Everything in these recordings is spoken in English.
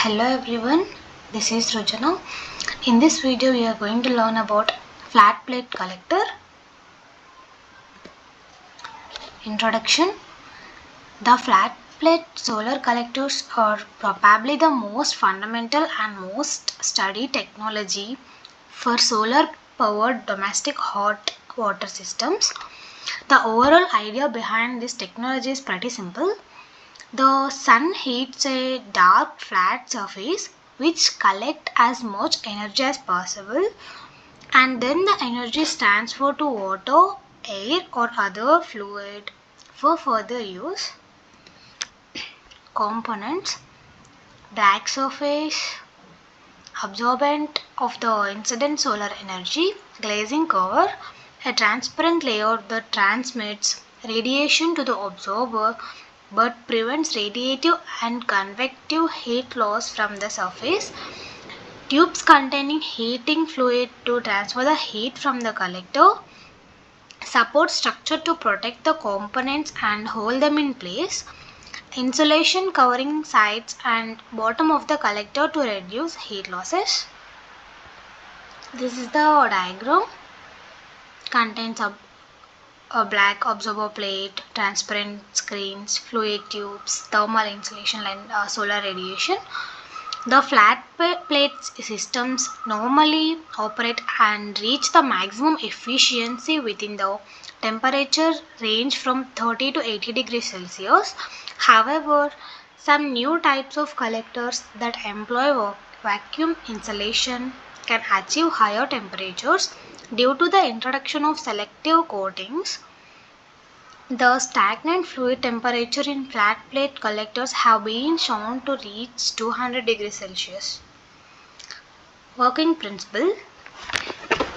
Hello everyone, this is Srujana. In this video we are going to learn about flat plate collector. Introduction. The flat plate solar collectors are probably the most fundamental and most studied technology for solar powered domestic hot water systems. The overall idea behind this technology is pretty simple. The sun heats a dark flat surface which collects as much energy as possible, and then the energy is transferred to water, air or other fluid for further use. Components: black surface, absorbent of the incident solar energy, glazing cover, a transparent layer that transmits radiation to the absorber but prevents radiative and convective heat loss from the surface, tubes containing heating fluid to transfer the heat from the collector, support structure to protect the components and hold them in place, insulation covering sides and bottom of the collector to reduce heat losses. This is the diagram. Contains a black absorber plate, transparent screens, fluid tubes, thermal insulation and solar radiation. The flat plate systems normally operate and reach the maximum efficiency within the temperature range from 30 to 80 degrees Celsius. However, some new types of collectors that employ vacuum insulation can achieve higher temperatures due to the introduction of selective coatings. The stagnant fluid temperature in flat plate collectors have been shown to reach 200 degrees Celsius. Working principle: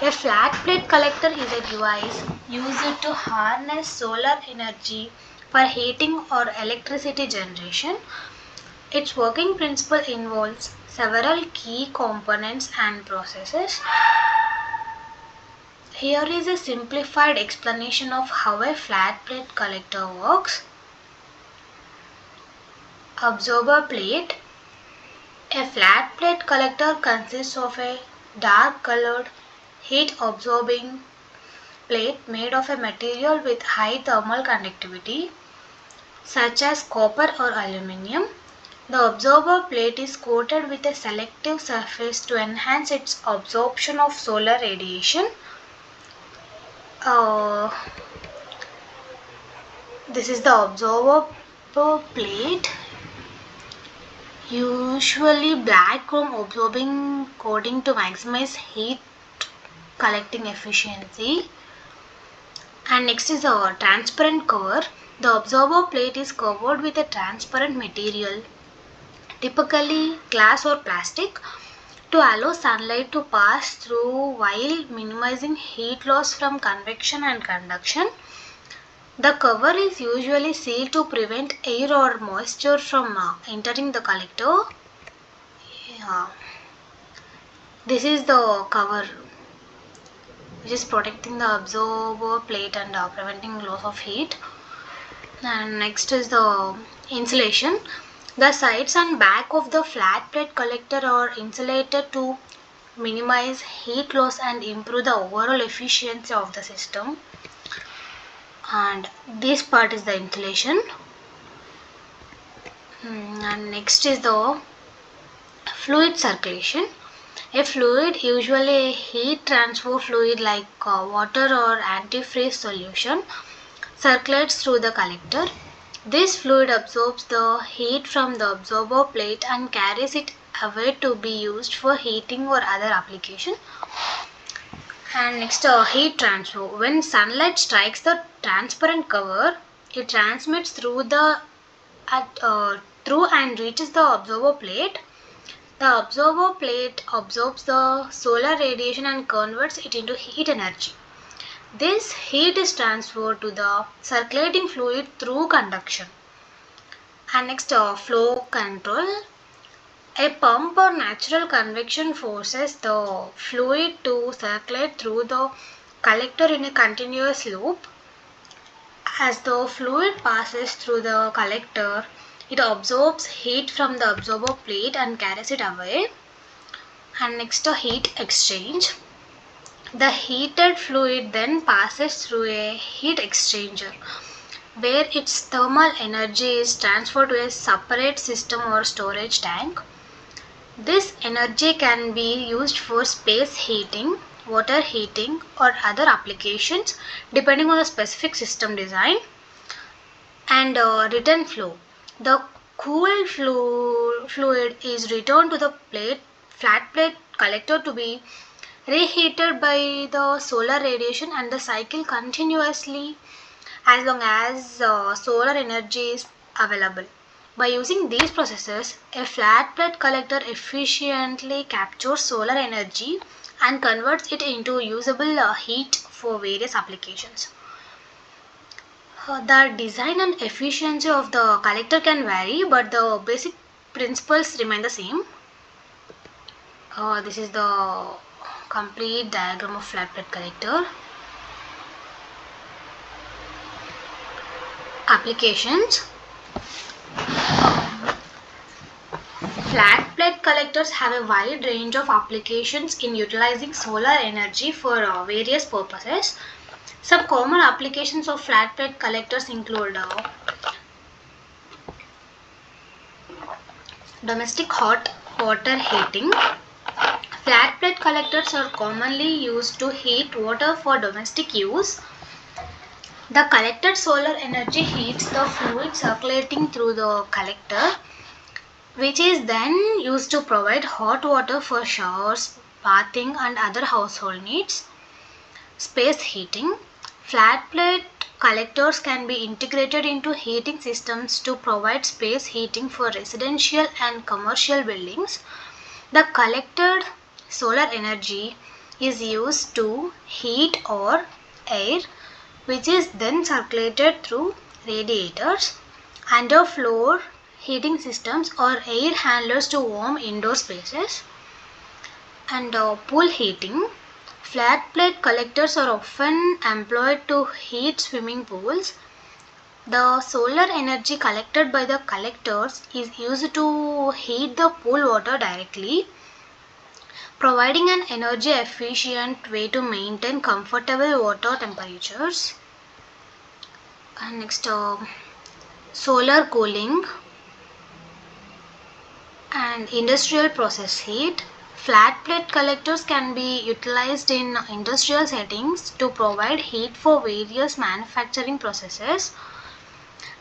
a flat plate collector is a device used to harness solar energy for heating or electricity generation. Its working principle involves several key components and processes. Here is a simplified explanation of how a flat plate collector works. Absorber plate. A flat plate collector consists of a dark colored heat absorbing plate made of a material with high thermal conductivity such as copper or aluminium. The absorber plate is coated with a selective surface to enhance its absorption of solar radiation. This is the absorber plate, usually black chrome absorbing coating to maximize heat collecting efficiency. And next is a transparent cover. The absorber plate is covered with a transparent material, typically glass or plastic, to allow sunlight to pass through while minimizing heat loss from convection and conduction. The cover is usually sealed to prevent air or moisture from entering the collector. This is the cover which is protecting the absorber plate and preventing loss of heat. And next is the insulation. The sides and back of the flat plate collector are insulated to minimize heat loss and improve the overall efficiency of the system. And this part is the insulation. And next is the fluid circulation. A fluid, usually a heat transfer fluid like water or antifreeze solution, circulates through the collector. This fluid absorbs the heat from the absorber plate and carries it away to be used for heating or other application. And next, heat transfer. When sunlight strikes the transparent cover, it transmits through and reaches the absorber plate. The absorber plate absorbs the solar radiation and converts it into heat energy. This heat is transferred to the circulating fluid through conduction. And next, flow control. A pump or natural convection forces the fluid to circulate through the collector in a continuous loop. As the fluid passes through the collector, It absorbs heat from the absorber plate and carries it away. And next, a heat exchange. The heated fluid then passes through a heat exchanger where its thermal energy is transferred to a separate system or storage tank. This energy can be used for space heating, water heating, or other applications depending on the specific system design. And return flow. The cooled fluid is returned to the flat plate collector to be reheated by the solar radiation, and the cycle continuously as long as solar energy is available. By using these processes, a flat plate collector efficiently captures solar energy and converts it into usable heat for various applications. The design and efficiency of the collector can vary, but the basic principles remain the same. This is the complete diagram of flat plate collector. Applications. Flat plate collectors have a wide range of applications in utilizing solar energy for various purposes. Some common applications of flat plate collectors include domestic hot water heating. Flat plate collectors are commonly used to heat water for domestic use. The collected solar energy heats the fluid circulating through the collector, which is then used to provide hot water for showers, bathing, and other household needs. Space heating. Flat plate collectors can be integrated into heating systems to provide space heating for residential and commercial buildings. The collected solar energy is used to heat or air, which is then circulated through radiators, underfloor heating systems, or air handlers to warm indoor spaces. And pool heating. Flat plate collectors are often employed to heat swimming pools. The solar energy collected by the collectors is used to heat the pool water directly, providing an energy efficient way to maintain comfortable water temperatures. And next, solar cooling and industrial process heat. Flat plate collectors can be utilized in industrial settings to provide heat for various manufacturing processes.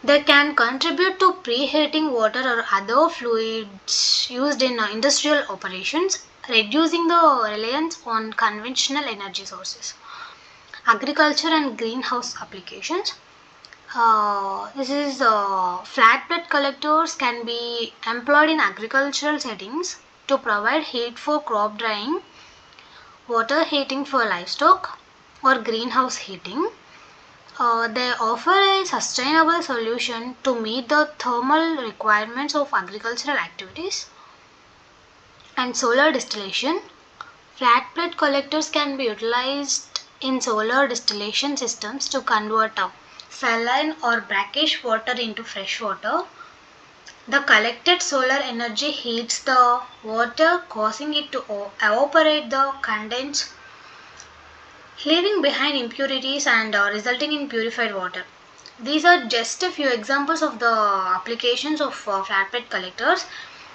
They can contribute to preheating water or other fluids used in industrial operations, reducing the reliance on conventional energy sources. Agriculture and greenhouse applications. Flat plate collectors can be employed in agricultural settings to provide heat for crop drying, water heating for livestock, or greenhouse heating. They offer a sustainable solution to meet the thermal requirements of agricultural activities. And solar distillation. Flat plate collectors can be utilized in solar distillation systems to convert saline or brackish water into fresh water. The collected solar energy heats the water, causing it to evaporate the condensed, leaving behind impurities and resulting in purified water. These are just a few examples of the applications of flat plate collectors.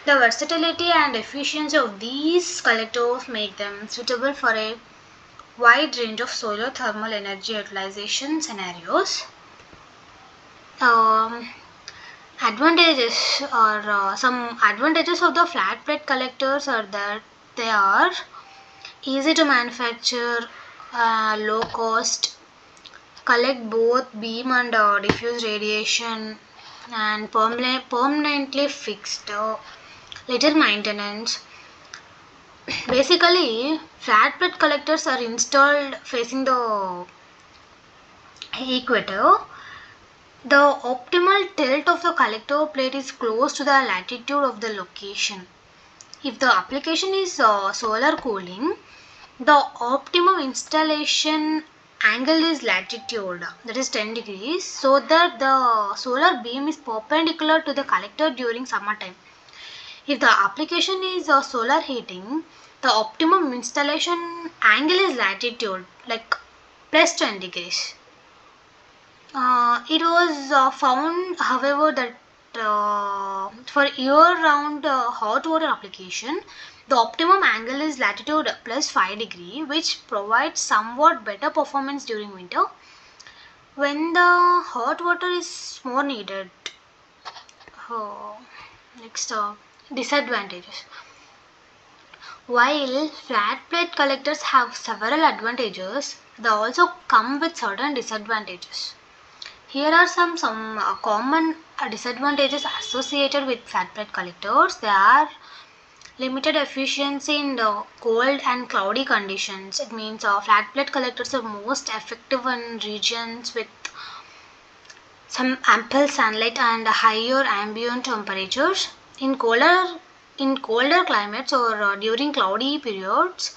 The versatility and efficiency of these collectors make them suitable for a wide range of solar thermal energy utilization scenarios. Advantages or some advantages of the flat plate collectors are that they are easy to manufacture, low cost, collect both beam and diffuse radiation, and permanently fixed, little maintenance. Basically, flat plate collectors are installed facing the equator. The optimal tilt of the collector plate is close to the latitude of the location. If the application is solar cooling, the optimum installation angle is latitude, that is 10 degrees, so that the solar beam is perpendicular to the collector during summertime. If the application is solar heating, the optimum installation angle is latitude, like plus 10 degrees. It was found, however, that for year-round hot water application, the optimum angle is latitude plus 5 degree, which provides somewhat better performance during winter when the hot water is more needed. Uh, Next, disadvantages. While flat plate collectors have several advantages, they also come with certain disadvantages. Here are some common disadvantages associated with flat plate collectors. They are limited efficiency in the cold and cloudy conditions. It means flat plate collectors are most effective in regions with some ample sunlight and higher ambient temperatures. In colder climates or during cloudy periods,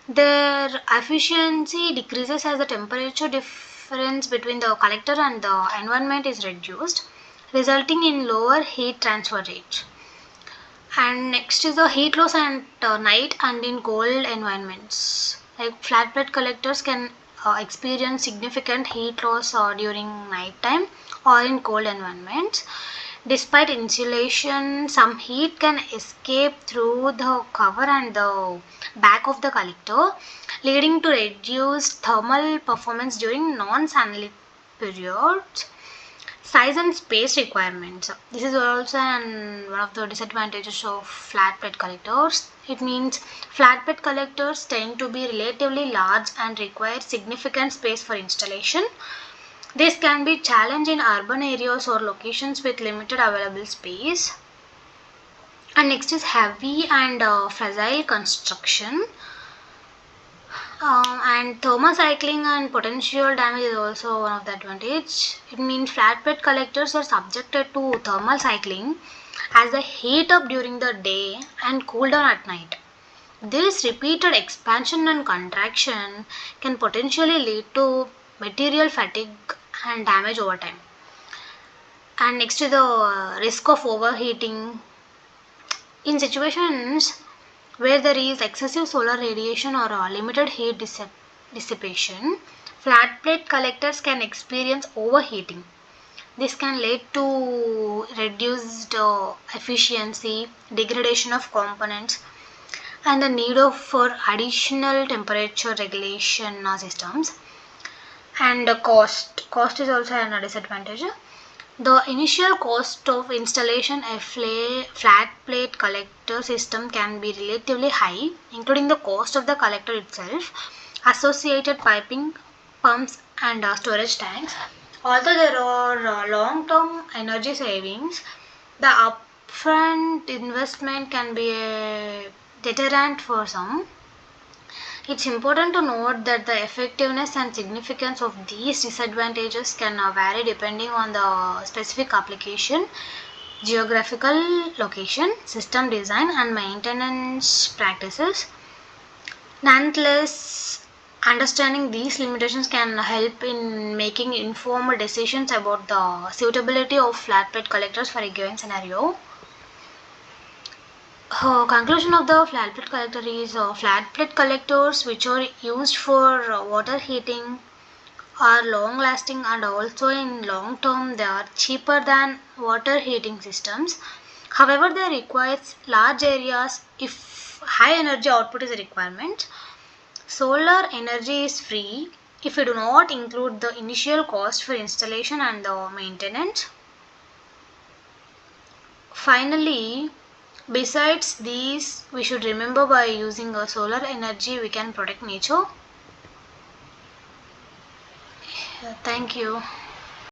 their efficiency decreases as the temperature difference between the collector and the environment is reduced, resulting in lower heat transfer rate. And next is the heat loss at night and in cold environments. Like flatbed collectors can experience significant heat loss during night time or in cold environments. Despite insulation, some heat can escape through the cover and the back of the collector, leading to reduced thermal performance during non-sunlit periods. Size and space requirements. This is also one of the disadvantages of flatbed collectors. It means flatbed collectors tend to be relatively large and require significant space for installation. This can be challenging in urban areas or locations with limited available space. And next is heavy and fragile construction. And thermocycling and potential damage is also one of the advantage. It means flatbed collectors are subjected to thermal cycling as they heat up during the day and cool down at night. This repeated expansion and contraction can potentially lead to material fatigue and damage over time. And next is the risk of overheating. In situations where there is excessive solar radiation or limited heat dissipation, flat plate collectors can experience overheating. This can lead to reduced efficiency, degradation of components, and the need for additional temperature regulation systems. And the cost is also a disadvantage. The initial cost of installation a flat plate collector system can be relatively high, including the cost of the collector itself, associated piping, pumps, and storage tanks. Although there are long-term energy savings, the upfront investment can be a deterrent for some. It's important to note that the effectiveness and significance of these disadvantages can vary depending on the specific application, geographical location, system design, and maintenance practices. Nonetheless, understanding these limitations can help in making informed decisions about the suitability of flatbed collectors for a given scenario. Conclusion of the flat plate collector is flat plate collectors which are used for water heating are long lasting and also in long term they are cheaper than water heating systems. However, they require large areas if high energy output is a requirement. Solar energy is free if you do not include the initial cost for installation and the maintenance. Finally, besides these, we should remember by using a solar energy we can protect nature. Thank you.